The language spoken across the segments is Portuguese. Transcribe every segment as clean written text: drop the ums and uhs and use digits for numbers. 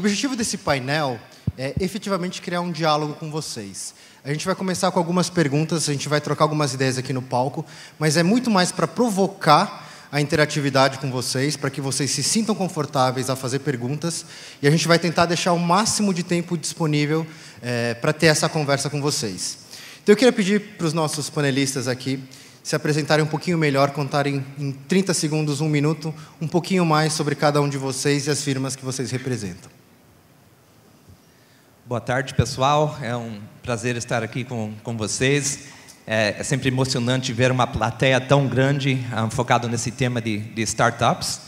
objetivo desse painel é efetivamente criar um diálogo com vocês. A gente vai começar com algumas perguntas, a gente vai trocar algumas ideias aqui no palco, mas é muito mais para provocar a interatividade com vocês, para que vocês se sintam confortáveis a fazer perguntas, e a gente vai tentar deixar o máximo de tempo disponível para ter essa conversa com vocês. Então eu queria pedir para os nossos panelistas aqui se apresentarem um pouquinho melhor, contarem em 30 segundos, 1 minuto, um pouquinho mais sobre cada um de vocês e as firmas que vocês representam. Boa tarde, pessoal. É um prazer estar aqui com vocês. É sempre emocionante ver uma plateia tão grande focado nesse tema de startups.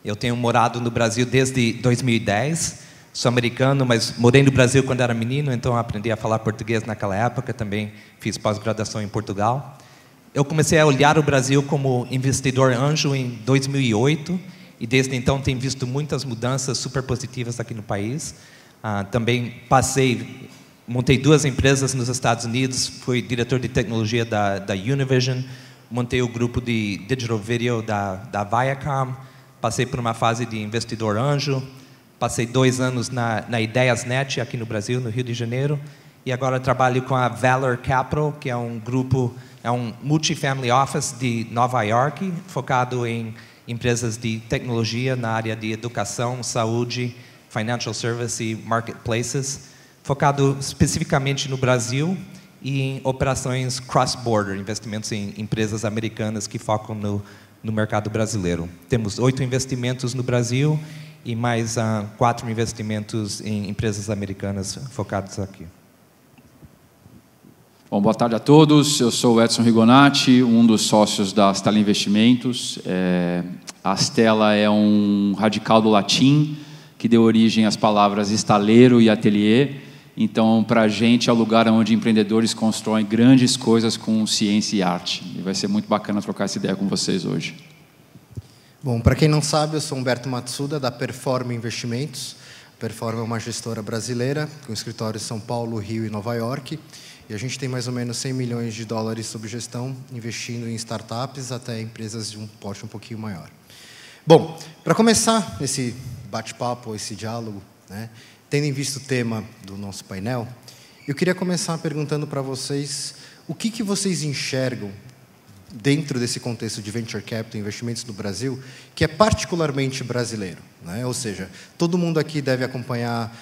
Eu tenho morado no Brasil desde 2010. Sou americano, mas morei no Brasil quando era menino, então aprendi a falar português naquela época. Também fiz pós-graduação em Portugal. Eu comecei a olhar o Brasil como investidor anjo em 2008 e desde então tenho visto muitas mudanças super positivas aqui no país. Também montei 2 empresas nos Estados Unidos, fui diretor de tecnologia da Univision, montei o grupo de Digital Video da Viacom, passei por uma fase de investidor anjo, passei 2 anos na IdeiasNet aqui no Brasil, no Rio de Janeiro, e agora trabalho com a Valor Capital, que é um grupo, é um multifamily office de Nova York, focado em empresas de tecnologia na área de educação, saúde, financial service e marketplaces, focado especificamente no Brasil e em operações cross-border, investimentos em empresas americanas que focam no mercado brasileiro. Temos 8 investimentos no Brasil e mais 4 investimentos em empresas americanas focados aqui. Bom, boa tarde a todos. Eu sou o Edson Rigonati, um dos sócios da Stella Investimentos. A Stella é um radical do latim que deu origem às palavras estaleiro e ateliê. Então, para a gente, é o lugar onde empreendedores constroem grandes coisas com ciência e arte. E vai ser muito bacana trocar essa ideia com vocês hoje. Bom, para quem não sabe, eu sou Humberto Matsuda, da Perform Investimentos. A Perform é uma gestora brasileira, com escritórios em São Paulo, Rio e Nova York. E a gente tem mais ou menos 100 milhões de dólares sob gestão, investindo em startups até empresas de um porte um pouquinho maior. Bom, para começar esse bate-papo, esse diálogo, né, tendo em vista o tema do nosso painel, eu queria começar perguntando para vocês o que vocês enxergam dentro desse contexto de venture capital, investimentos no Brasil, que é particularmente brasileiro, né? Ou seja, todo mundo aqui deve acompanhar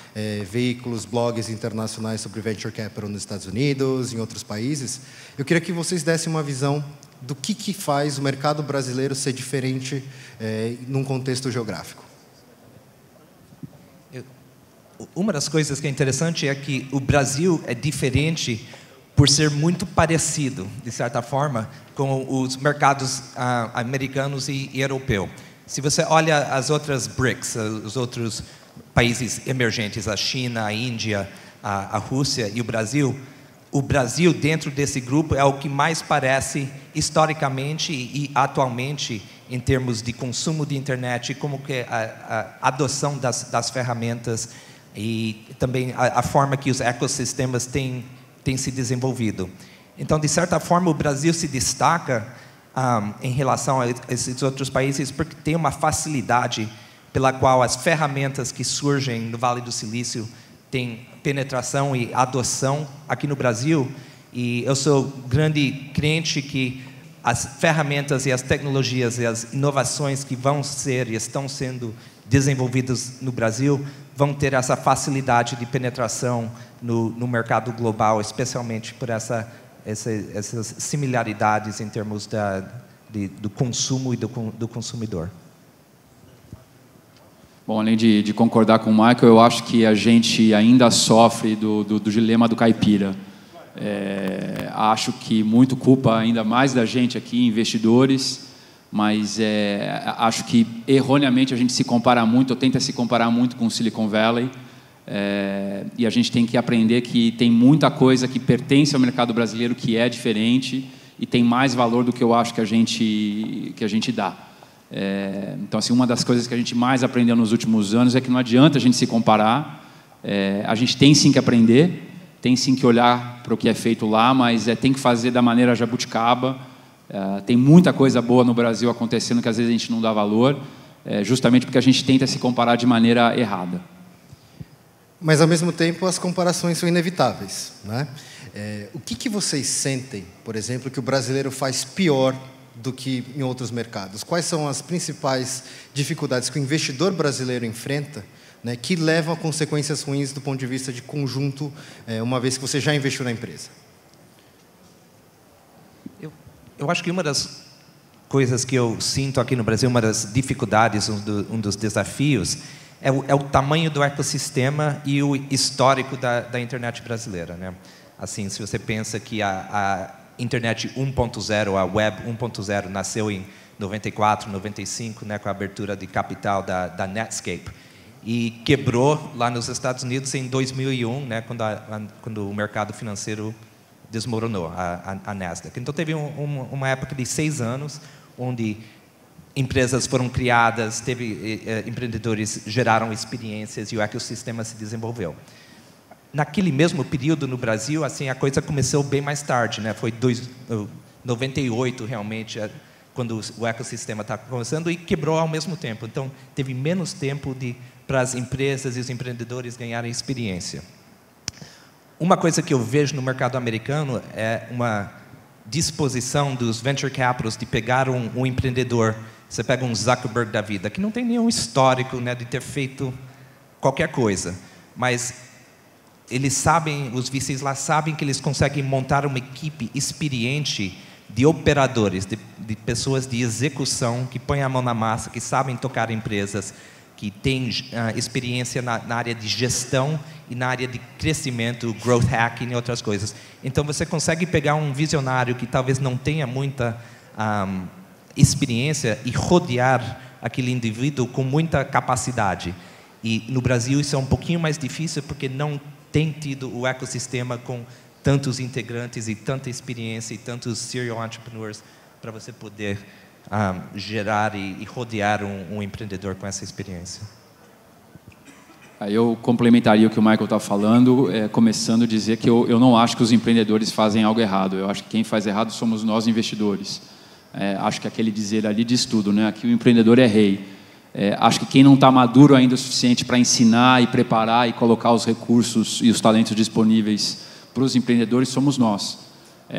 veículos, blogs internacionais sobre venture capital nos Estados Unidos, em outros países. Eu queria que vocês dessem uma visão do que faz o mercado brasileiro ser diferente num contexto geográfico. Uma das coisas que é interessante é que o Brasil é diferente por ser muito parecido, de certa forma, com os mercados americanos e europeu. Se você olha as outras BRICS, os outros países emergentes, a China, a Índia, a Rússia e o Brasil dentro desse grupo é o que mais parece historicamente e atualmente em termos de consumo de internet, como que a adoção das ferramentas e também a forma que os ecossistemas têm se desenvolvido. Então, de certa forma, o Brasil se destaca em relação a esses outros países porque tem uma facilidade pela qual as ferramentas que surgem no Vale do Silício têm penetração e adoção aqui no Brasil. E eu sou grande crente que as ferramentas e as tecnologias e as inovações que vão ser e estão sendo desenvolvidas no Brasil vão ter essa facilidade de penetração no mercado global, especialmente por essas similaridades em termos do consumo e do consumidor. Bom, além de concordar com o Michael, eu acho que a gente ainda sofre do dilema do caipira. Acho que muito culpa ainda mais da gente aqui, investidores, mas acho que erroneamente a gente se compara muito, ou tenta se comparar muito com o Silicon Valley, e a gente tem que aprender que tem muita coisa que pertence ao mercado brasileiro que é diferente e tem mais valor do que eu acho que a gente dá. Então, assim, uma das coisas que a gente mais aprendeu nos últimos anos é que não adianta a gente se comparar, a gente tem sim que aprender, tem sim que olhar para o que é feito lá, mas tem que fazer da maneira jabuticaba. Tem muita coisa boa no Brasil acontecendo que às vezes a gente não dá valor, justamente porque a gente tenta se comparar de maneira errada. Mas, ao mesmo tempo, as comparações são inevitáveis, né? O que vocês sentem, por exemplo, que o brasileiro faz pior do que em outros mercados? Quais são as principais dificuldades que o investidor brasileiro enfrenta, né, que levam a consequências ruins do ponto de vista de conjunto, uma vez que você já investiu na empresa? Eu acho que uma das coisas que eu sinto aqui no Brasil, uma das dificuldades, um dos desafios, é o tamanho do ecossistema e o histórico da internet brasileira, né? Assim, se você pensa que a internet 1.0, a web 1.0, nasceu em 94, 95, né, com a abertura de capital da Netscape, e quebrou lá nos Estados Unidos em 2001, né, quando o mercado financeiro desmoronou, a Nasdaq. Então, teve uma época de 6 anos, onde empresas foram criadas, empreendedores geraram experiências e o ecossistema se desenvolveu. Naquele mesmo período no Brasil, assim, a coisa começou bem mais tarde, né? Foi 98 realmente, quando o ecossistema estava começando, e quebrou ao mesmo tempo. Então, teve menos tempo para as empresas e os empreendedores ganharem experiência. Uma coisa que eu vejo no mercado americano é uma disposição dos venture capitals de pegar um empreendedor. Você pega um Zuckerberg da vida, que não tem nenhum histórico, né, de ter feito qualquer coisa, mas eles sabem, os VCs lá sabem que eles conseguem montar uma equipe experiente de operadores, de pessoas de execução, que põem a mão na massa, que sabem tocar empresas, que têm experiência na área de gestão e na área de crescimento, growth hacking e outras coisas. Então, você consegue pegar um visionário que talvez não tenha muita experiência e rodear aquele indivíduo com muita capacidade. E no Brasil isso é um pouquinho mais difícil porque não tem tido o ecossistema com tantos integrantes e tanta experiência e tantos serial entrepreneurs para você poder gerar e rodear um empreendedor com essa experiência. Eu complementaria o que o Michael está falando, começando a dizer que eu não acho que os empreendedores fazem algo errado. Eu acho que quem faz errado somos nós, investidores. Acho que aquele dizer ali diz tudo, né? Que o empreendedor é rei. Acho que quem não está maduro ainda o suficiente para ensinar e preparar e colocar os recursos e os talentos disponíveis para os empreendedores somos nós.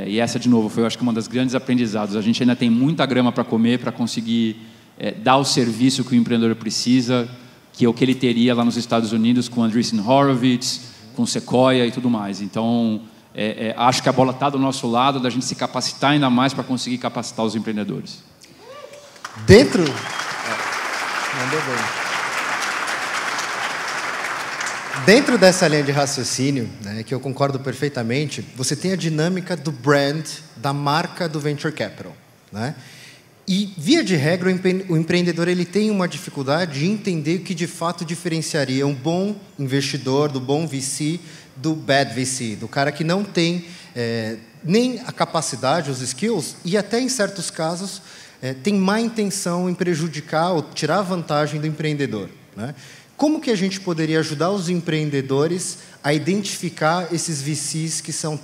E essa, de novo, foi, eu acho que uma das grandes aprendizados. A gente ainda tem muita grama para comer, para conseguir dar o serviço que o empreendedor precisa, que é o que ele teria lá nos Estados Unidos com Andreessen Horowitz, com Sequoia e tudo mais. Então, acho que a bola está do nosso lado, da gente se capacitar ainda mais para conseguir capacitar os empreendedores. Dentro dessa linha de raciocínio, né, que eu concordo perfeitamente, você tem a dinâmica do brand, da marca do venture capital, né? E, via de regra, o empreendedor ele tem uma dificuldade de entender o que de fato diferenciaria um bom investidor, do bom VC, do bad VC, do cara que não tem nem a capacidade, os skills, e até em certos casos tem má intenção em prejudicar ou tirar vantagem do empreendedor, né? Como que a gente poderia ajudar os empreendedores a identificar esses VCs que são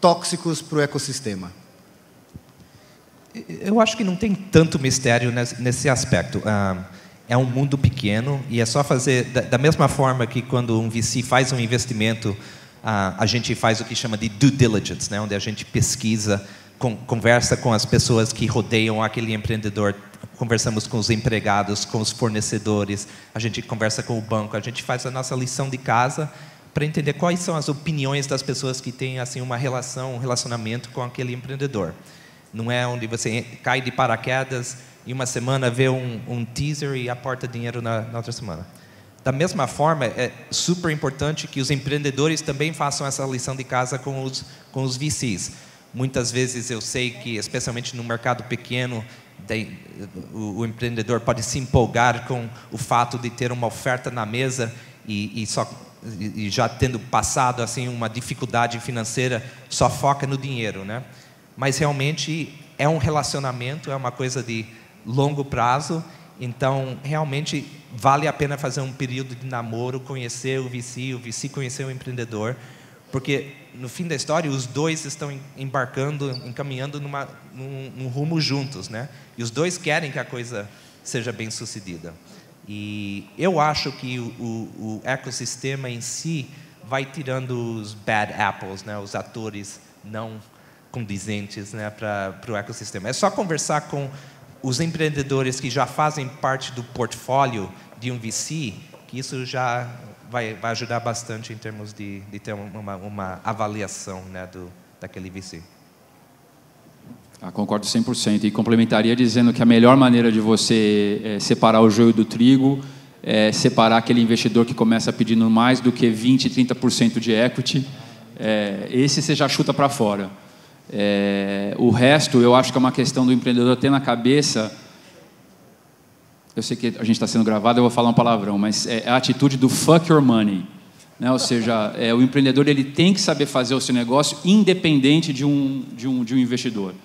tóxicos para o ecossistema? Eu acho que não tem tanto mistério nesse aspecto. É um mundo pequeno e é só fazer... Da mesma forma que quando um VC faz um investimento, a gente faz o que chama de due diligence, né? Onde a gente pesquisa, conversa com as pessoas que rodeiam aquele empreendedor, conversamos com os empregados, com os fornecedores, a gente conversa com o banco, a gente faz a nossa lição de casa para entender quais são as opiniões das pessoas que têm assim, um relacionamento com aquele empreendedor. Não é onde você cai de paraquedas e uma semana vê um teaser e aporta dinheiro na outra semana. Da mesma forma, é super importante que os empreendedores também façam essa lição de casa com os VCs. Muitas vezes eu sei que, especialmente no mercado pequeno, o empreendedor pode se empolgar com o fato de ter uma oferta na mesa e já tendo passado assim uma dificuldade financeira, só foca no dinheiro, né? Mas realmente é um relacionamento, é uma coisa de longo prazo, então realmente vale a pena fazer um período de namoro, conhecer o VC conhecer o empreendedor, porque no fim da história os dois estão encaminhando num rumo juntos, né? E os dois querem que a coisa seja bem sucedida. E eu acho que o ecossistema em si vai tirando os bad apples, né, os atores não condizentes, né, para o ecossistema. É só conversar com os empreendedores que já fazem parte do portfólio de um VC, que isso já vai ajudar bastante em termos de ter uma avaliação, né, daquele VC. Concordo 100%. E complementaria dizendo que a melhor maneira de você separar o joio do trigo é separar aquele investidor que começa pedindo mais do que 20%, 30% de equity. Esse você já chuta para fora. O resto, eu acho que é uma questão do empreendedor ter na cabeça... Eu sei que a gente está sendo gravado, eu vou falar um palavrão, mas é a atitude do fuck your money. Né? Ou seja, o empreendedor ele tem que saber fazer o seu negócio independente de um investidor.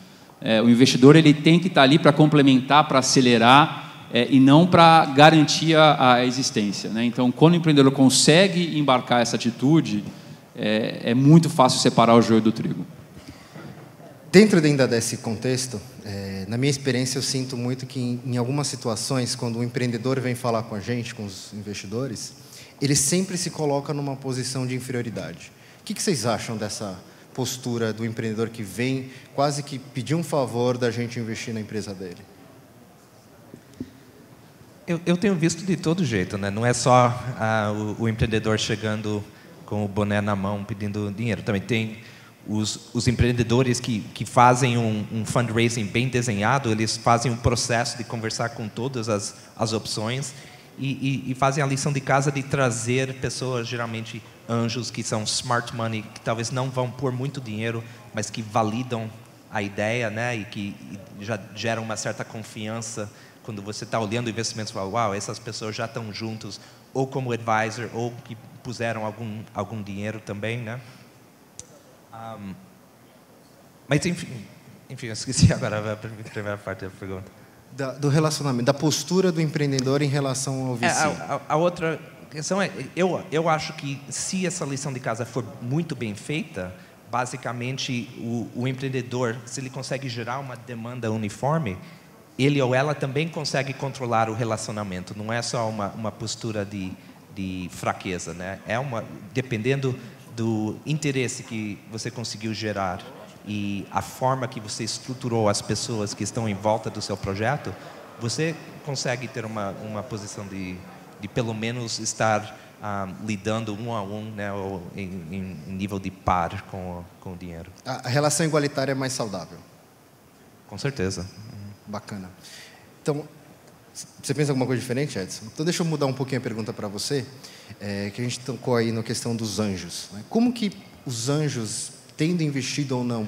O investidor ele tem que estar ali para complementar, para acelerar, e não para garantir a existência. Né? Então, quando o empreendedor consegue embarcar essa atitude, é muito fácil separar o joio do trigo. Dentro ainda desse contexto, na minha experiência, eu sinto muito que, em algumas situações, quando o empreendedor vem falar com a gente, com os investidores, ele sempre se coloca numa posição de inferioridade. O que vocês acham dessa postura do empreendedor que vem quase que pedir um favor da gente investir na empresa dele? Eu tenho visto de todo jeito, né? Não é só o empreendedor chegando com o boné na mão pedindo dinheiro. Também tem os empreendedores que fazem um fundraising bem desenhado, eles fazem um processo de conversar com todas as opções e fazem a lição de casa de trazer pessoas, geralmente anjos, que são smart money, que talvez não vão pôr muito dinheiro, mas que validam a ideia, né? E que já geram uma certa confiança quando você está olhando investimentos e fala, uau, essas pessoas já estão juntos, ou como advisor, ou que puseram algum dinheiro também, né? Mas, enfim, eu esqueci agora a primeira parte da pergunta. Do relacionamento, da postura do empreendedor em relação ao VC. A outra questão é, eu acho que se essa lição de casa for muito bem feita, basicamente o empreendedor, se ele consegue gerar uma demanda uniforme, ele ou ela também consegue controlar o relacionamento. Não é só uma postura de fraqueza, né? Dependendo do interesse que você conseguiu gerar e a forma que você estruturou as pessoas que estão em volta do seu projeto, você consegue ter uma posição de pelo menos estar lidando um a um, né, ou em nível de par com o dinheiro. A relação igualitária é mais saudável. Com certeza. Bacana. Então, você pensa alguma coisa diferente, Edson? Então, deixa eu mudar um pouquinho a pergunta para você, que a gente tocou aí na questão dos anjos. Né? Como que os anjos, tendo investido ou não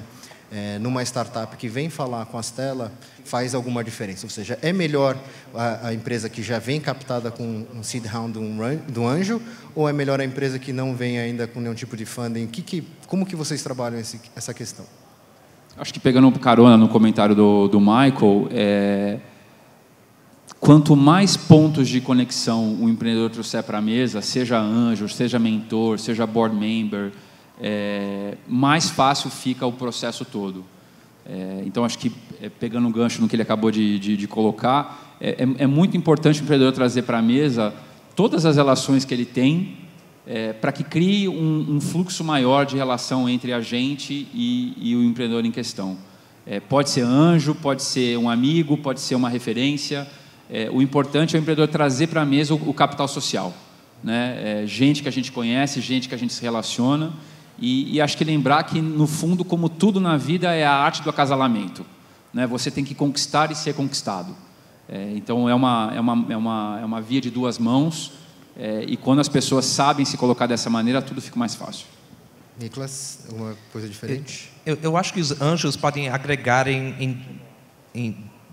numa startup que vem falar com a Stella, faz alguma diferença? Ou seja, é melhor a empresa que já vem captada com um seed round do anjo, ou é melhor a empresa que não vem ainda com nenhum tipo de funding? Como que vocês trabalham essa questão? Acho que pegando carona no comentário do Michael, quanto mais pontos de conexão o empreendedor trouxer para a mesa, seja anjo, seja mentor, seja board member, mais fácil fica o processo todo. Então, acho que, pegando um gancho no que ele acabou de colocar, é muito importante o empreendedor trazer para a mesa todas as relações que ele tem, para que crie um fluxo maior de relação entre a gente e o empreendedor em questão. Pode ser anjo, pode ser um amigo, pode ser uma referência. O importante é o empreendedor trazer para a mesa o capital social, né? Gente que a gente conhece, gente que a gente se relaciona. E acho que lembrar que, no fundo, como tudo na vida, é a arte do acasalamento, né? Você tem que conquistar e ser conquistado. Então, é uma via de duas mãos. E quando as pessoas sabem se colocar dessa maneira, tudo fica mais fácil. Nicolas, alguma coisa diferente? Eu acho que os anjos podem agregar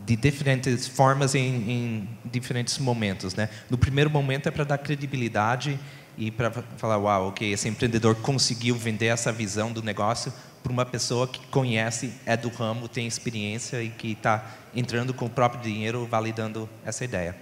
de diferentes formas em diferentes momentos, né? No primeiro momento é para dar credibilidade e para falar, uau, ok, esse empreendedor conseguiu vender essa visão do negócio para uma pessoa que conhece, é do ramo, tem experiência e que está entrando com o próprio dinheiro, validando essa ideia.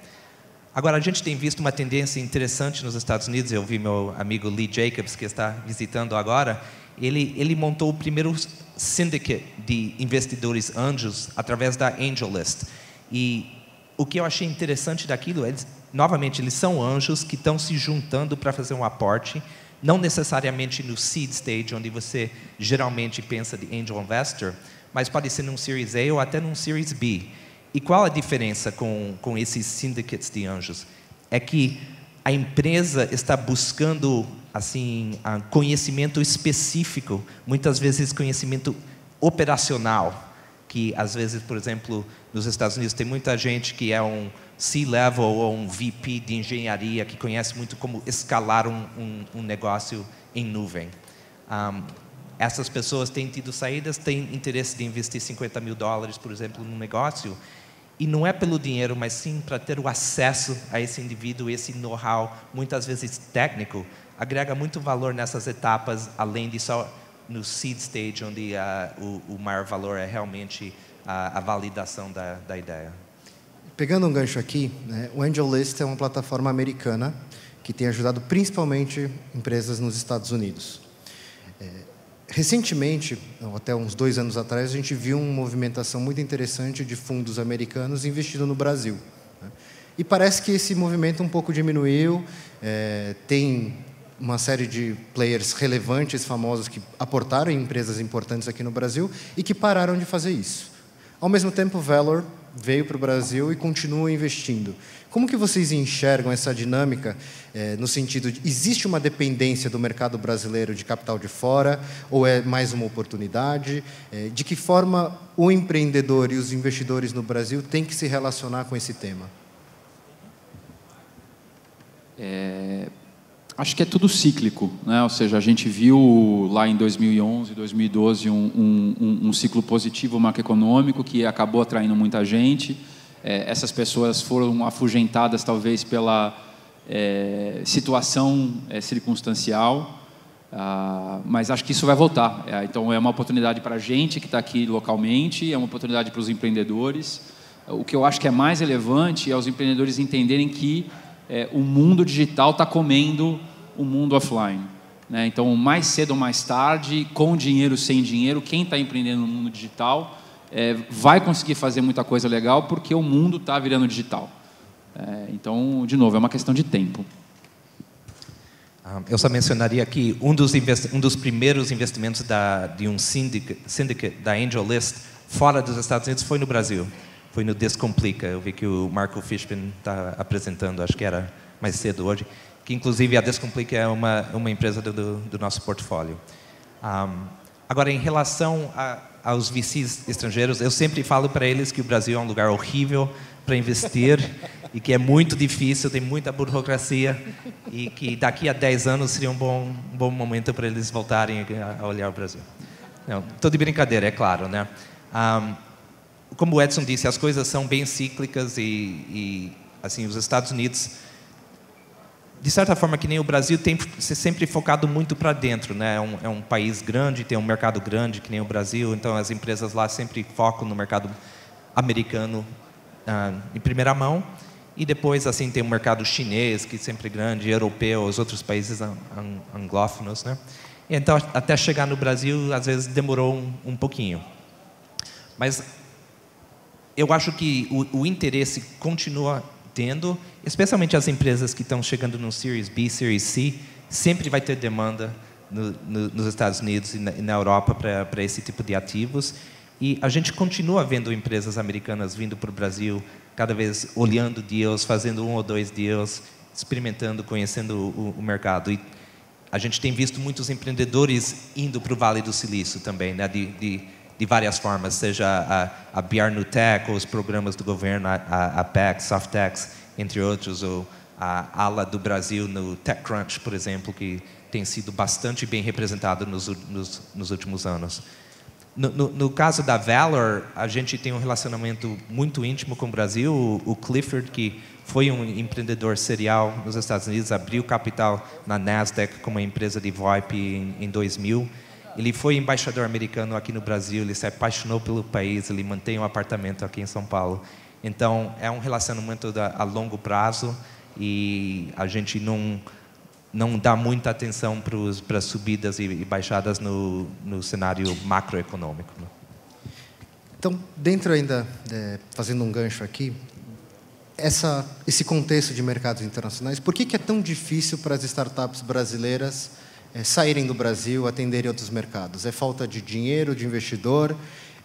Agora, a gente tem visto uma tendência interessante nos Estados Unidos. Eu vi meu amigo Lee Jacobs, que está visitando agora. Ele montou o primeiro syndicate de investidores anjos através da AngelList. E o que eu achei interessante daquilo é novamente, eles são anjos que estão se juntando para fazer um aporte, não necessariamente no seed stage, onde você geralmente pensa de angel investor, mas pode ser num Series A ou até num Series B. E qual a diferença com esses syndicates de anjos? É que a empresa está buscando assim, conhecimento específico, muitas vezes conhecimento operacional, que às vezes, por exemplo, nos Estados Unidos tem muita gente que é um C-level ou um VP de engenharia que conhece muito como escalar um negócio em nuvem. Essas pessoas têm tido saídas, têm interesse de investir $50 mil, por exemplo, num negócio, e não é pelo dinheiro, mas sim para ter o acesso a esse indivíduo, esse know-how, muitas vezes técnico, agrega muito valor nessas etapas, além de só no seed stage, onde o maior valor é realmente a validação da ideia. Pegando um gancho aqui, né, o AngelList é uma plataforma americana que tem ajudado principalmente empresas nos Estados Unidos. Recentemente, até uns 2 anos atrás, a gente viu uma movimentação muito interessante de fundos americanos investindo no Brasil. E parece que esse movimento um pouco diminuiu, tem uma série de players relevantes, famosos, que aportaram em empresas importantes aqui no Brasil e que pararam de fazer isso. Ao mesmo tempo, o Valor veio para o Brasil e continua investindo. Como que vocês enxergam essa dinâmica, no sentido de, existe uma dependência do mercado brasileiro de capital de fora, ou é mais uma oportunidade? De que forma o empreendedor e os investidores no Brasil têm que se relacionar com esse tema? Acho que é tudo cíclico, né? Ou seja, a gente viu lá em 2011, 2012 um ciclo positivo macroeconômico que acabou atraindo muita gente. Essas pessoas foram afugentadas talvez pela situação circunstancial, mas acho que isso vai voltar. Então é uma oportunidade para a gente que está aqui localmente, é uma oportunidade para os empreendedores. O que eu acho que é mais relevante é os empreendedores entenderem que o mundo digital está comendo o mundo offline, né? Então, mais cedo ou mais tarde, com dinheiro, sem dinheiro, quem está empreendendo no mundo digital vai conseguir fazer muita coisa legal porque o mundo está virando digital. Então, de novo, é uma questão de tempo. Eu só mencionaria que um dos primeiros investimentos de um syndicate da AngelList fora dos Estados Unidos foi no Brasil. Foi no Descomplica. Eu vi que o Marco Fishman está apresentando, acho que era mais cedo hoje, que inclusive a Descomplica é uma empresa do nosso portfólio. Agora, em relação aos VCs estrangeiros, eu sempre falo para eles que o Brasil é um lugar horrível para investir e que é muito difícil, tem muita burocracia e que daqui a 10 anos seria um bom momento para eles voltarem a olhar o Brasil. Não, estou de brincadeira, é claro, né? Como o Edson disse, as coisas são bem cíclicas e assim, os Estados Unidos, de certa forma, que nem o Brasil, tem se sempre focado muito para dentro, né? É um país grande, tem um mercado grande, que nem o Brasil, então as empresas lá sempre focam no mercado americano em primeira mão, e depois assim tem o mercado chinês, que sempre é grande, europeu, os outros países anglófonos, né? E então, até chegar no Brasil, às vezes demorou um pouquinho. Mas eu acho que o interesse continua tendo, especialmente as empresas que estão chegando no Series B, Series C, sempre vai ter demanda nos Estados Unidos e na Europa para esse tipo de ativos. E a gente continua vendo empresas americanas vindo para o Brasil, cada vez olhando deals, fazendo 1 ou 2 deals, experimentando, conhecendo o mercado. E a gente tem visto muitos empreendedores indo para o Vale do Silício também, né? De várias formas, seja a BR Nutec, ou os programas do governo, a PEC, Softex, entre outros, ou a ala do Brasil no TechCrunch, por exemplo, que tem sido bastante bem representado nos últimos anos. No caso da Valor, a gente tem um relacionamento muito íntimo com o Brasil. O Clifford, que foi um empreendedor serial nos Estados Unidos, abriu capital na Nasdaq como uma empresa de VoIP em 2000. Ele foi embaixador americano aqui no Brasil, ele se apaixonou pelo país, ele mantém um apartamento aqui em São Paulo. Então, é um relacionamento a longo prazo e a gente não dá muita atenção para as subidas e baixadas no cenário macroeconômico. Então, dentro ainda, fazendo um gancho aqui, esse contexto de mercados internacionais, por que é tão difícil para as startups brasileiras saírem do Brasil, atenderem outros mercados? É falta de dinheiro, de investidor?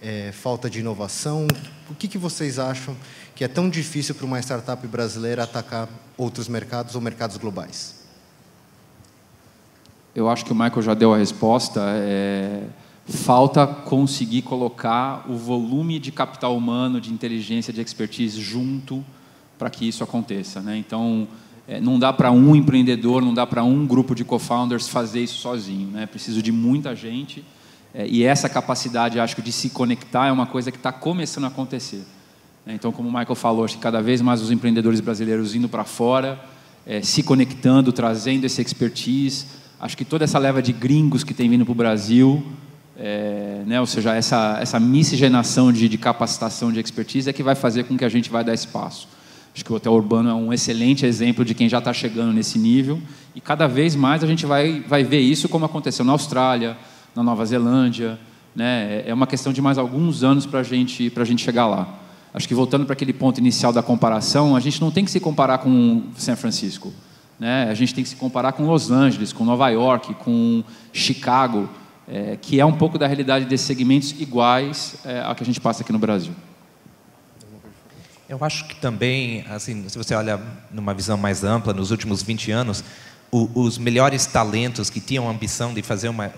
É falta de inovação? O que vocês acham que é tão difícil para uma startup brasileira atacar outros mercados ou mercados globais? Eu acho que o Michael já deu a resposta. Falta conseguir colocar o volume de capital humano, de inteligência, de expertise junto para que isso aconteça, né? Então, não dá para um empreendedor, não dá para um grupo de co-founders fazer isso sozinho, né? Preciso de muita gente, e essa capacidade, acho que, de se conectar é uma coisa que está começando a acontecer. Então, como o Michael falou, acho que cada vez mais os empreendedores brasileiros indo para fora, se conectando, trazendo esse expertise. Acho que toda essa leva de gringos que tem vindo para o Brasil, né? Ou seja, essa miscigenação de capacitação, de expertise é que vai fazer com que a gente vai dar esse passo. Acho que o Hotel Urbano é um excelente exemplo de quem já está chegando nesse nível, e cada vez mais a gente vai ver isso, como aconteceu na Austrália, na Nova Zelândia, né? É uma questão de mais alguns anos para a gente chegar lá. Acho que, voltando para aquele ponto inicial da comparação, a gente não tem que se comparar com São Francisco, né? A gente tem que se comparar com Los Angeles, com Nova York, com Chicago, que é um pouco da realidade desses segmentos iguais ao que a gente passa aqui no Brasil. Eu acho que também, assim, se você olha numa visão mais ampla, nos últimos 20 anos, os melhores talentos que tinham a ambição de fazer uma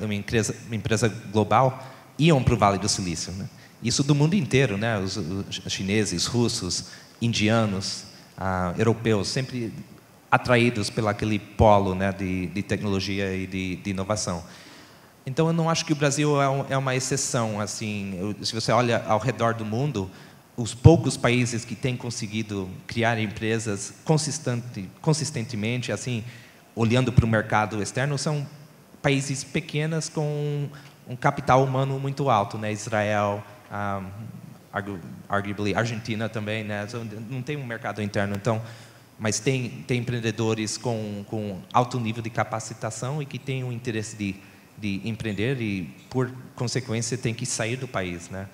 empresa global iam para o Vale do Silício, né? Isso do mundo inteiro, né? Os chineses, russos, indianos, europeus, sempre atraídos pelo aquele polo, né, de tecnologia e de inovação. Então, eu não acho que o Brasil é uma exceção. Assim, se você olha ao redor do mundo, os poucos países que têm conseguido criar empresas consistentemente, assim, olhando para o mercado externo, são países pequenos com um capital humano muito alto, né? Israel, arguably Argentina também, né? Não tem um mercado interno, então, mas tem empreendedores com alto nível de capacitação e que têm o interesse de empreender e, por consequência, tem que sair do país, né?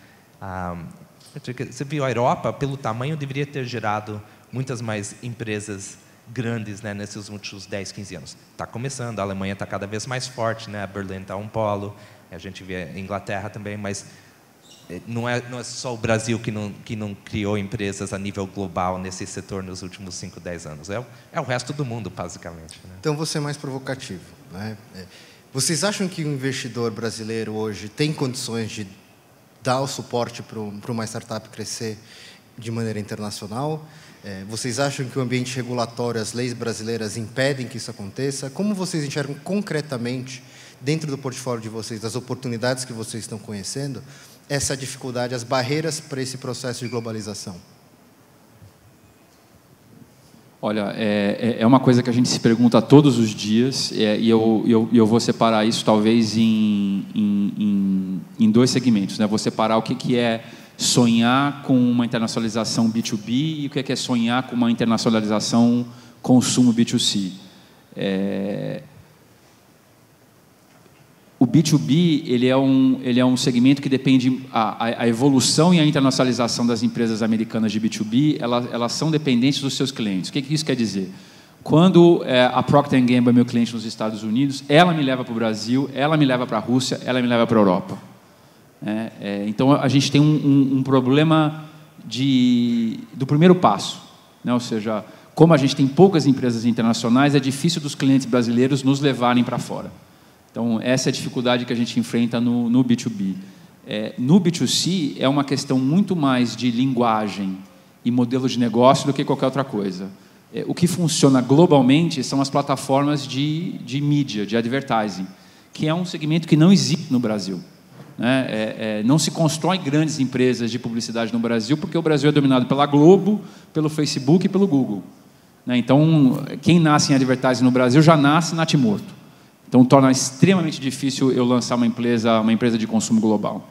Você viu, a Europa, pelo tamanho, deveria ter gerado muitas mais empresas grandes, né, nesses últimos 10, 15 anos. Está começando, a Alemanha está cada vez mais forte, né? A Berlim está um polo, a gente vê a Inglaterra também, mas não é só o Brasil que não criou empresas a nível global nesse setor nos últimos 5, 10 anos. É o resto do mundo, basicamente, né? Então, vou ser mais provocativo, né? Vocês acham que o investidor brasileiro hoje tem condições de dar o suporte para uma startup crescer de maneira internacional? Vocês acham que o ambiente regulatório, as leis brasileiras impedem que isso aconteça? Como vocês enxergam concretamente, dentro do portfólio de vocês, das oportunidades que vocês estão conhecendo, essa dificuldade, as barreiras para esse processo de globalização? Olha, é uma coisa que a gente se pergunta todos os dias, e eu vou separar isso talvez em dois segmentos, né? Vou separar o que é sonhar com uma internacionalização B2B e o que é sonhar com uma internacionalização consumo B2C. O B2B ele é um segmento que depende a evolução e a internacionalização das empresas americanas de B2B, elas são dependentes dos seus clientes. O que isso quer dizer? Quando a Procter & Gamble é meu cliente nos Estados Unidos, ela me leva para o Brasil, ela me leva para a Rússia, ela me leva para a Europa. Então a gente tem um problema do primeiro passo, né? Ou seja, como a gente tem poucas empresas internacionais, é difícil dos clientes brasileiros nos levarem para fora. Então, essa é a dificuldade que a gente enfrenta no B2B. No B2C, é uma questão muito mais de linguagem e modelo de negócio do que qualquer outra coisa. O que funciona globalmente são as plataformas de mídia, de advertising, que é um segmento que não existe no Brasil, né? Não se constrói grandes empresas de publicidade no Brasil, porque o Brasil é dominado pela Globo, pelo Facebook e pelo Google, né? Então, quem nasce em advertising no Brasil já nasce natimorto. Então, torna extremamente difícil eu lançar uma empresa de consumo global.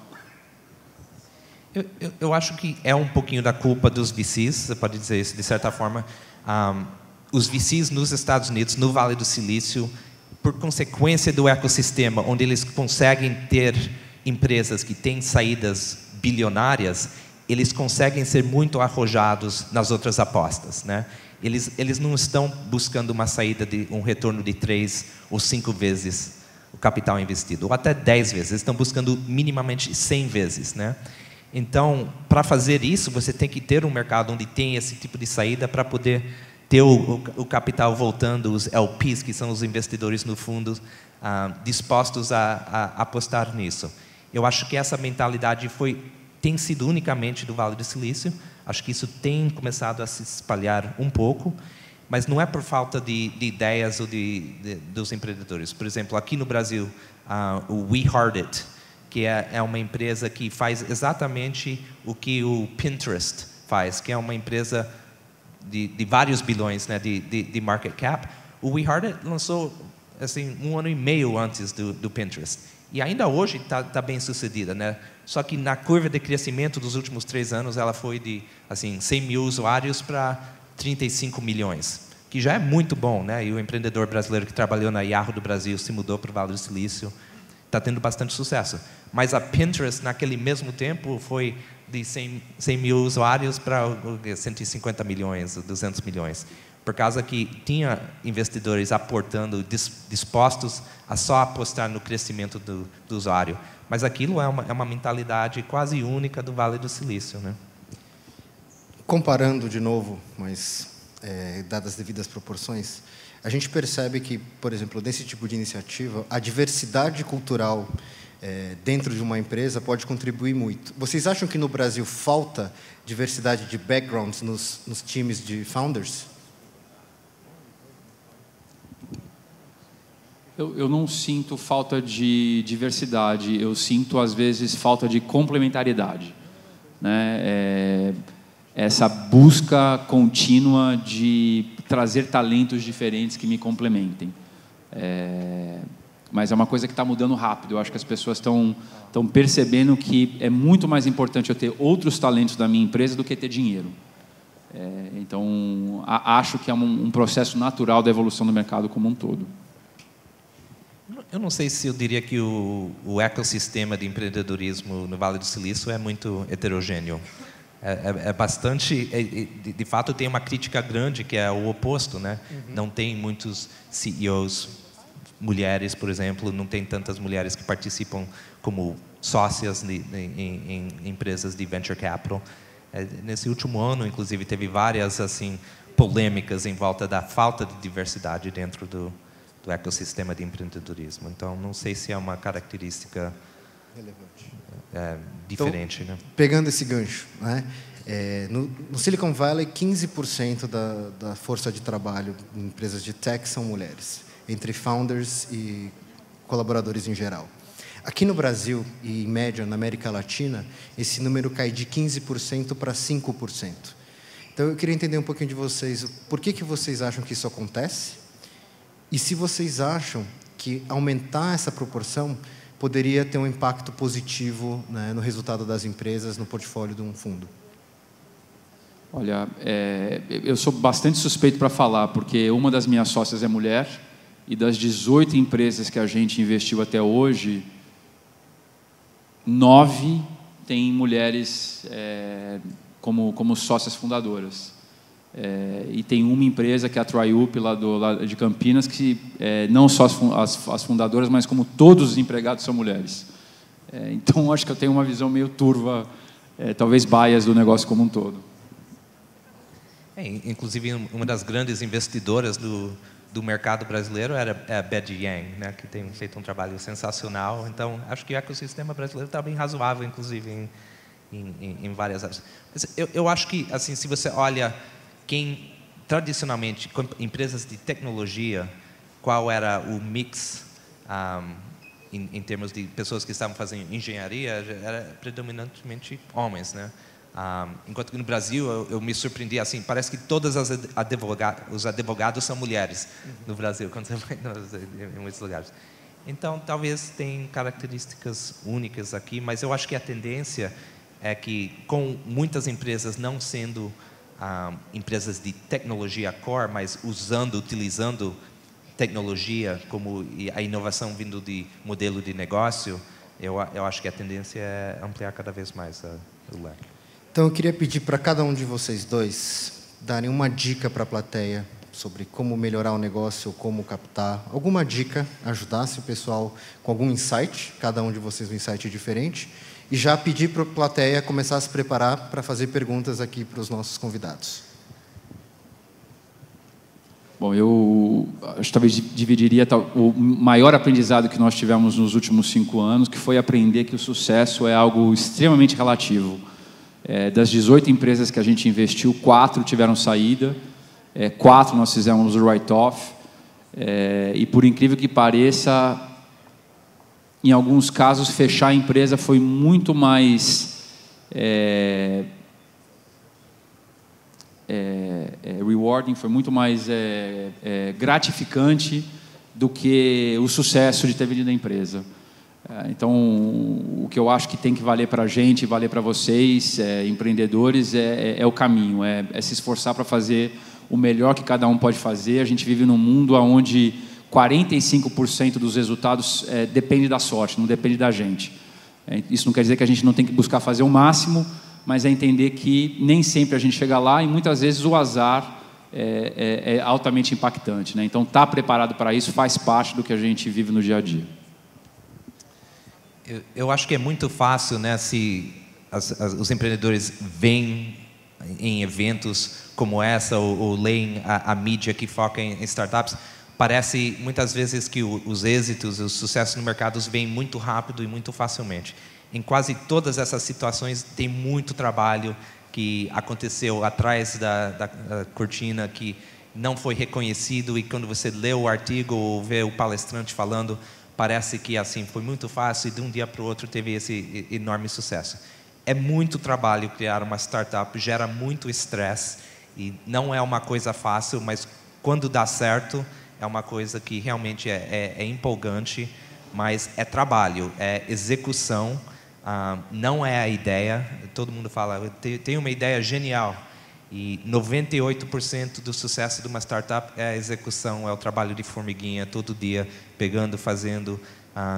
Eu acho que é um pouquinho da culpa dos VCs, você pode dizer isso de certa forma. Os VCs nos Estados Unidos, no Vale do Silício, por consequência do ecossistema, onde eles conseguem ter empresas que têm saídas bilionárias, eles conseguem ser muito arrojados nas outras apostas, né? Eles não estão buscando uma saída de um retorno de 3 ou 5 vezes o capital investido, ou até 10 vezes. Eles estão buscando minimamente 100 vezes, né? Então, para fazer isso, você tem que ter um mercado onde tem esse tipo de saída para poder ter o capital voltando, os LPs, que são os investidores no fundo, dispostos a apostar nisso. Eu acho que essa mentalidade tem sido unicamente do Vale do Silício. Acho que isso tem começado a se espalhar um pouco, mas não é por falta de ideias ou dos empreendedores. Por exemplo, aqui no Brasil, o We Heart It, que é uma empresa que faz exatamente o que o Pinterest faz, que é uma empresa de vários bilhões, né, de market cap. O We Heart It lançou assim, 1 ano e meio antes do Pinterest. E ainda hoje está bem sucedida, né? Só que na curva de crescimento dos últimos 3 anos, ela foi de assim, 100 mil usuários para 35 milhões, que já é muito bom, né? E o empreendedor brasileiro que trabalhou na Yahoo do Brasil se mudou para o Vale do Silício, está tendo bastante sucesso. Mas a Pinterest, naquele mesmo tempo, foi de 100 mil usuários para 150 milhões, 200 milhões. Por causa que tinha investidores aportando, dispostos a só apostar no crescimento do usuário. Mas aquilo é uma mentalidade quase única do Vale do Silício, né? Comparando de novo, mas dadas as devidas proporções, a gente percebe que, por exemplo, nesse tipo de iniciativa, a diversidade cultural dentro de uma empresa pode contribuir muito. Vocês acham que no Brasil falta diversidade de backgrounds nos times de founders? Eu não sinto falta de diversidade, eu sinto, às vezes, falta de complementariedade, né? Essa busca contínua de trazer talentos diferentes que me complementem. Mas é uma coisa que está mudando rápido. Eu acho que as pessoas estão percebendo que é muito mais importante eu ter outros talentos da minha empresa do que ter dinheiro. Então, acho que é um processo natural da evolução do mercado como um todo. Eu não sei se eu diria que o ecossistema de empreendedorismo no Vale do Silício é muito heterogêneo. É bastante... de fato, tem uma crítica grande, que é o oposto, né? Uhum. Não tem muitos CEOs mulheres, por exemplo, não tem tantas mulheres que participam como sócias em empresas de venture capital. Nesse último ano, inclusive, teve várias assim, polêmicas em volta da falta de diversidade dentro do ecossistema de empreendedorismo. Então, não sei se é uma característica relevante, diferente. Então, né? Pegando esse gancho, né? No Silicon Valley, 15% da força de trabalho em empresas de tech são mulheres, entre founders e colaboradores em geral. Aqui no Brasil, e em média na América Latina, esse número cai de 15% para 5%. Então, eu queria entender um pouquinho de vocês, por que vocês acham que isso acontece? E se vocês acham que aumentar essa proporção poderia ter um impacto positivo, né, no resultado das empresas, no portfólio de um fundo? Olha, eu sou bastante suspeito para falar, porque uma das minhas sócias é mulher, e das 18 empresas que a gente investiu até hoje, 9 têm mulheres como sócias fundadoras. E tem uma empresa, que é a TryUp, lá de Campinas, que não só as fundadoras, mas como todos os empregados são mulheres. Então, acho que eu tenho uma visão meio turva, talvez bias do negócio como um todo. Inclusive, uma das grandes investidoras do mercado brasileiro é a Betty Yang, né, que tem feito um trabalho sensacional. Então, acho que o ecossistema brasileiro está bem razoável, inclusive, em várias áreas. Mas eu acho que, assim, se você olha quem, tradicionalmente, empresas de tecnologia, qual era o mix em termos de pessoas que estavam fazendo engenharia, era predominantemente homens, né? Enquanto que no Brasil eu me surpreendi, assim, parece que todos os advogados são mulheres no Brasil, quando você vai em muitos lugares. Então, talvez tenha características únicas aqui, mas eu acho que a tendência é que, com muitas empresas não sendo empresas de tecnologia core, mas utilizando tecnologia como a inovação vindo de modelo de negócio, eu acho que a tendência é ampliar cada vez mais o leque. Então, eu queria pedir para cada um de vocês dois darem uma dica para a plateia sobre como melhorar o negócio, como captar. Alguma dica, ajudasse o pessoal com algum insight, cada um de vocês um insight diferente, e já pedir para a plateia começar a se preparar para fazer perguntas aqui para os nossos convidados. Bom, eu acho que talvez dividiria o maior aprendizado que nós tivemos nos últimos 5 anos, que foi aprender que o sucesso é algo extremamente relativo. Das 18 empresas que a gente investiu, 4 tiveram saída, 4 nós fizemos o write-off, e por incrível que pareça, em alguns casos, fechar a empresa foi muito mais rewarding, foi muito mais gratificante do que o sucesso de ter vendido a empresa. Então, o que eu acho que tem que valer para a gente, valer para vocês, empreendedores, é o caminho, é se esforçar para fazer o melhor que cada um pode fazer. A gente vive num mundo onde 45% dos resultados depende da sorte, não depende da gente. Isso não quer dizer que a gente não tem que buscar fazer o máximo, mas é entender que nem sempre a gente chega lá e muitas vezes o azar é altamente impactante, né? Então, estar preparado para isso faz parte do que a gente vive no dia a dia. Eu acho que é muito fácil, né, se os empreendedores vêm em eventos como essa ou leem a mídia que foca em startups, parece muitas vezes que os êxitos, os sucessos no mercado vêm muito rápido e muito facilmente. Em quase todas essas situações tem muito trabalho que aconteceu atrás da cortina, que não foi reconhecido, e quando você lê o artigo ou vê o palestrante falando, parece que assim foi muito fácil e de um dia para o outro teve esse enorme sucesso. É muito trabalho criar uma startup, gera muito estresse e não é uma coisa fácil, mas quando dá certo é uma coisa que realmente é empolgante, mas é trabalho, é execução, não é a ideia. Todo mundo fala, tem uma ideia genial, e 98% do sucesso de uma startup é a execução, é o trabalho de formiguinha, todo dia, pegando, fazendo,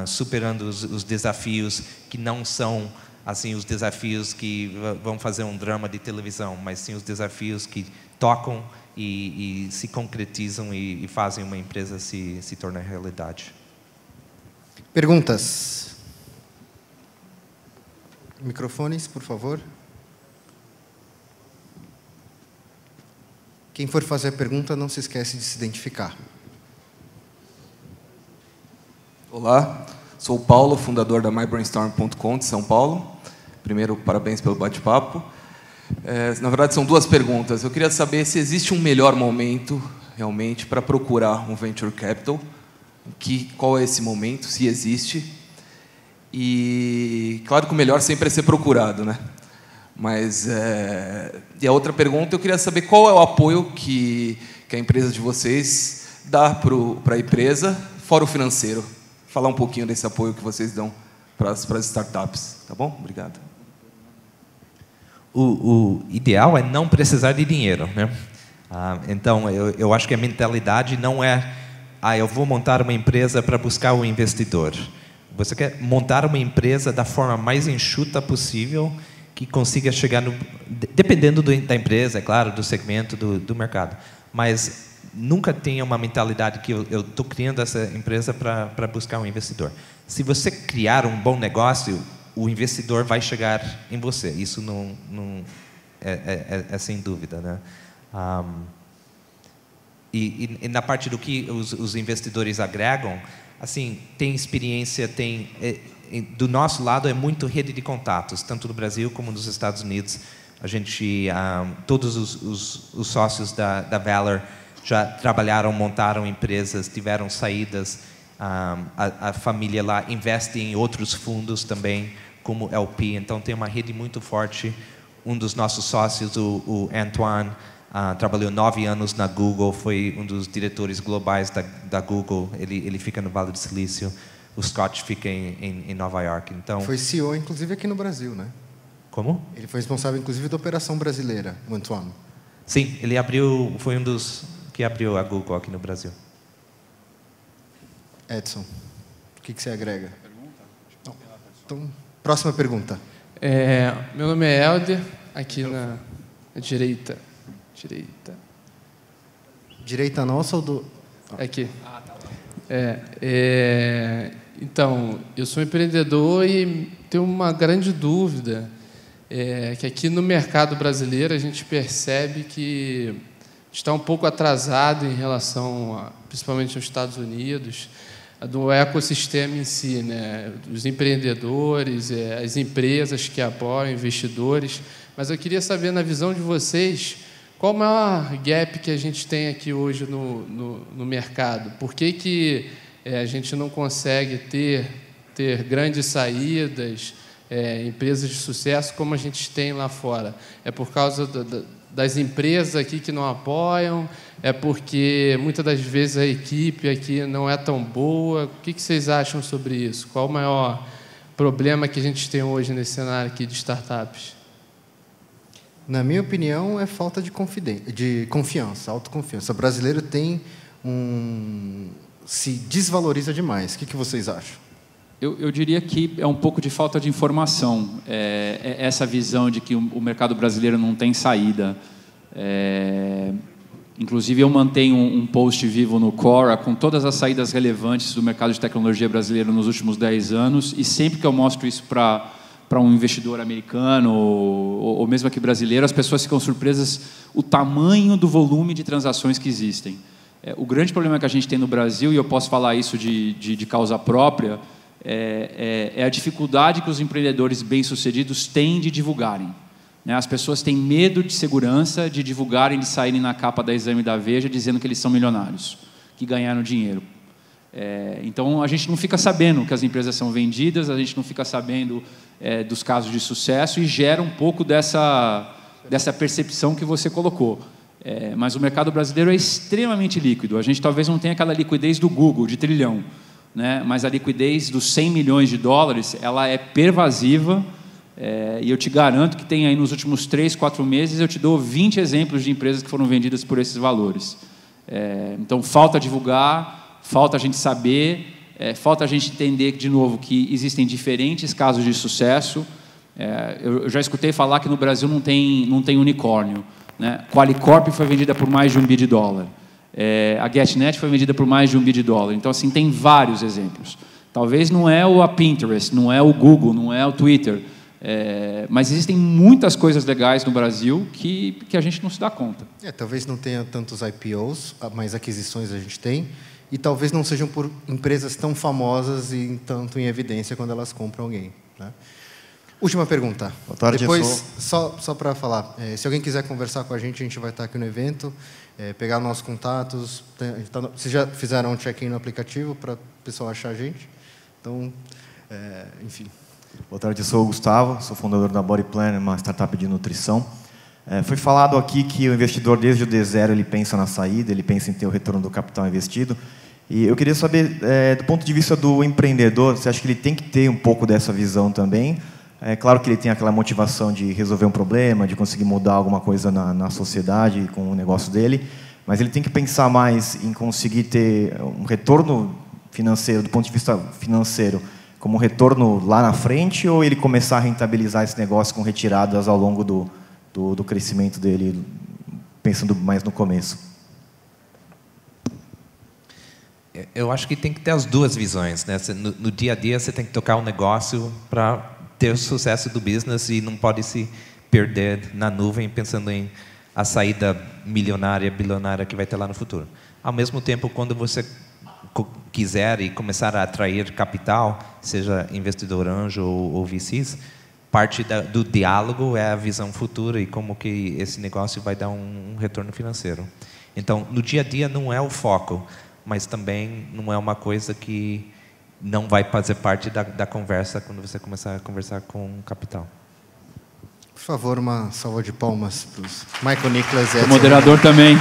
superando os desafios que não são assim os desafios que vão fazer um drama de televisão, mas sim os desafios que tocam e se concretizam e fazem uma empresa se tornar realidade. Perguntas? Microfones, por favor. Quem for fazer a pergunta, não se esquece de se identificar. Olá, sou o Paulo, fundador da MyBrainstorm.com de São Paulo. Primeiro, parabéns pelo bate-papo. Na verdade, são 2 perguntas. Eu queria saber se existe um melhor momento, realmente, para procurar um Venture Capital. Qual é esse momento, se existe. E, claro que o melhor sempre é ser procurado, né? Mas, e a outra pergunta, eu queria saber qual é o apoio que a empresa de vocês dá para a empresa, fora o financeiro. Falar um pouquinho desse apoio que vocês dão para as startups, tá bom? Obrigado. O ideal é não precisar de dinheiro, né? Então, eu acho que a mentalidade não é eu vou montar uma empresa para buscar um investidor. Você quer montar uma empresa da forma mais enxuta possível, que consiga chegar dependendo da empresa, é claro, do segmento, do mercado. Mas nunca tenha uma mentalidade que eu estou criando essa empresa para buscar um investidor. Se você criar um bom negócio, o investidor vai chegar em você. Isso não é sem dúvida, né? E na parte do que os investidores agregam, assim, tem experiência, do nosso lado é muito rede de contatos, tanto no Brasil como nos Estados Unidos. A gente, todos os sócios da Valor já trabalharam, montaram empresas, tiveram saídas. A família lá investe em outros fundos também, como LP. Então tem uma rede muito forte. Um dos nossos sócios, o Antoine, trabalhou 9 anos na Google, foi um dos diretores globais da Google. Ele fica no Vale do Silício. O Scott fica em Nova York. Então, foi CEO, inclusive, aqui no Brasil, né? Como? Ele foi responsável, inclusive, da operação brasileira, o Antoine. Sim, foi um dos que abriu a Google aqui no Brasil. Edson, o que você agrega? Não. Então, próxima pergunta. Meu nome é Helder, aqui na direita. Direita nossa ou do... Aqui. Então, eu sou empreendedor e tenho uma grande dúvida, que aqui no mercado brasileiro a gente percebe que está um pouco atrasado em relação, principalmente aos Estados Unidos, do ecossistema em si, né? Dos empreendedores, as empresas que apoiam, investidores. Mas eu queria saber, na visão de vocês, qual o maior gap que a gente tem aqui hoje no mercado? Por que a gente não consegue ter grandes saídas, empresas de sucesso como a gente tem lá fora? É por causa das empresas aqui que não apoiam? É porque, muitas das vezes, a equipe aqui não é tão boa? O que vocês acham sobre isso? Qual o maior problema que a gente tem hoje nesse cenário aqui de startups? Na minha opinião, é falta de confiança, autoconfiança. O brasileiro se desvaloriza demais. O que vocês acham? Eu diria que é um pouco de falta de informação. Essa visão de que o mercado brasileiro não tem saída. Inclusive, eu mantenho um post vivo no Quora com todas as saídas relevantes do mercado de tecnologia brasileiro nos últimos 10 anos, e sempre que eu mostro isso para um investidor americano ou mesmo aqui brasileiro, as pessoas ficam surpresas o tamanho do volume de transações que existem. O grande problema que a gente tem no Brasil, e eu posso falar isso de causa própria, é a dificuldade que os empreendedores bem-sucedidos têm de divulgarem. As pessoas têm medo de segurança de divulgarem, de saírem na capa da Exame da Veja dizendo que eles são milionários, que ganharam dinheiro. Então, a gente não fica sabendo que as empresas são vendidas, a gente não fica sabendo dos casos de sucesso, e gera um pouco dessa percepção que você colocou. Mas o mercado brasileiro é extremamente líquido. A gente talvez não tenha aquela liquidez do Google, de trilhão, né? Mas a liquidez dos 100 milhões de dólares, ela é pervasiva, e eu te garanto que tem aí nos últimos 3, 4 meses, eu te dou 20 exemplos de empresas que foram vendidas por esses valores. Então, falta divulgar, falta a gente saber, falta a gente entender, de novo, que existem diferentes casos de sucesso. Eu já escutei falar que no Brasil não tem unicórnio, né? Qualicorp foi vendida por mais de $1 bilhão. A GetNet foi vendida por mais de $1 bilhão. Então, assim, tem vários exemplos. Talvez não é a Pinterest, não é o Google, não é o Twitter, mas existem muitas coisas legais no Brasil que a gente não se dá conta. Talvez não tenha tantos IPOs, mas aquisições a gente tem, e talvez não sejam por empresas tão famosas e tanto em evidência quando elas compram alguém, né? Última pergunta. Boa tarde, depois, só para falar, se alguém quiser conversar com a gente vai estar aqui no evento, pegar nossos contatos. Vocês já fizeram um check-in no aplicativo para o pessoal achar a gente? Então, enfim. Boa tarde, eu sou o Gustavo, sou fundador da Bodyplan, uma startup de nutrição. Foi falado aqui que o investidor, desde o D0, ele pensa na saída, ele pensa em ter o retorno do capital investido. E eu queria saber, do ponto de vista do empreendedor, você acha que ele tem que ter um pouco dessa visão também? É claro que ele tem aquela motivação de resolver um problema, de conseguir mudar alguma coisa na sociedade com o negócio dele, mas ele tem que pensar mais em conseguir ter um retorno financeiro, do ponto de vista financeiro, como um retorno lá na frente, ou ele começar a rentabilizar esse negócio com retiradas ao longo do crescimento dele, pensando mais no começo? Eu acho que tem que ter as duas visões, né? No dia a dia você tem que tocar um negócio para ter o sucesso do business e não pode se perder na nuvem pensando em a saída milionária, bilionária que vai ter lá no futuro. Ao mesmo tempo, quando você quiser e começar a atrair capital, seja investidor anjo ou VCs, parte do diálogo é a visão futura e como que esse negócio vai dar um retorno financeiro. Então, no dia a dia não é o foco, mas também não é uma coisa que não vai fazer parte da conversa quando você começar a conversar com o capital. Por favor, uma salva de palmas para os Michael Nicholas. O moderador também.